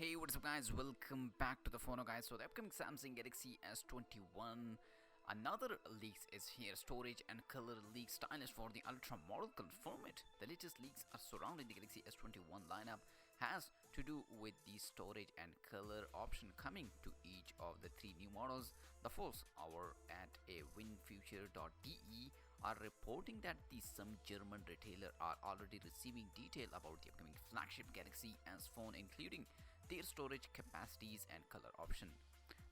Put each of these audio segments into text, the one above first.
Hey, what's up guys, welcome back to the TheFonoGuy. So the upcoming Samsung Galaxy S21, another leaks is here. Storage and color leak stylus for the Ultra model confirm it. The latest leaks are surrounding the Galaxy S21 lineup has to do with the storage and color option coming to each of the three new models. The Force Hour at a winfuture.de are reporting that some German retailer are already receiving detail about the upcoming flagship Galaxy S phone, including their storage capacities and color option.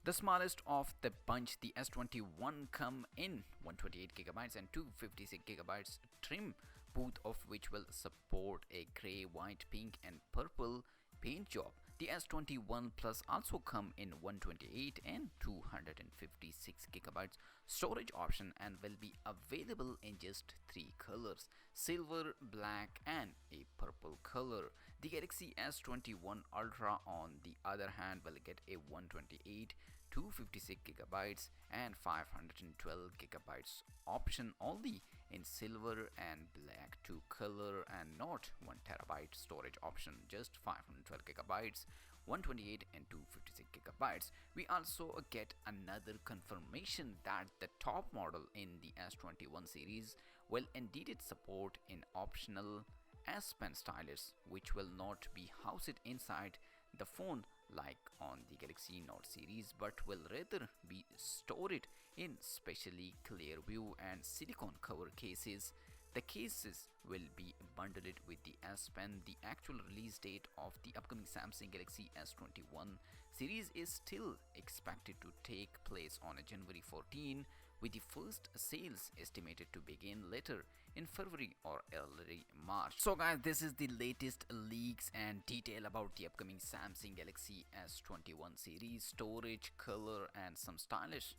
The smallest of the bunch, the S21 come in 128GB and 256GB trim, both of which will support a grey, white, pink and purple paint job. The S21 Plus also come in 128 and 256GB storage option and will be available in just three colors: silver, black and a purple color. The Galaxy S21 Ultra on the other hand will get a 128, 256GB and 512GB option only in silver and black, two color, and not 1TB storage option, just 512GB, 128 and 256GB. We also get another confirmation that the top model in the S21 series will indeed support an optional S Pen stylus, which will not be housed inside the phone like on the Galaxy Note series, but will rather be stored in specially clear view and silicone cover cases. The cases will be bundled with the S Pen. The actual release date of the upcoming Samsung Galaxy S21 series is still expected to take place on January 14, with the first sales estimated to begin later in February or early March. So guys, this is the latest leaks and detail about the upcoming Samsung Galaxy S21 series, storage, color and some stylish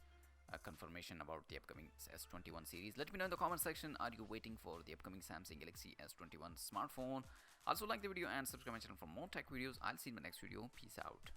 confirmation about the upcoming S21 series. Let me know in the comment section, are you waiting for the upcoming Samsung Galaxy S21 smartphone? Also like the video and subscribe my channel for more tech videos. I'll see you in my next video. Peace out.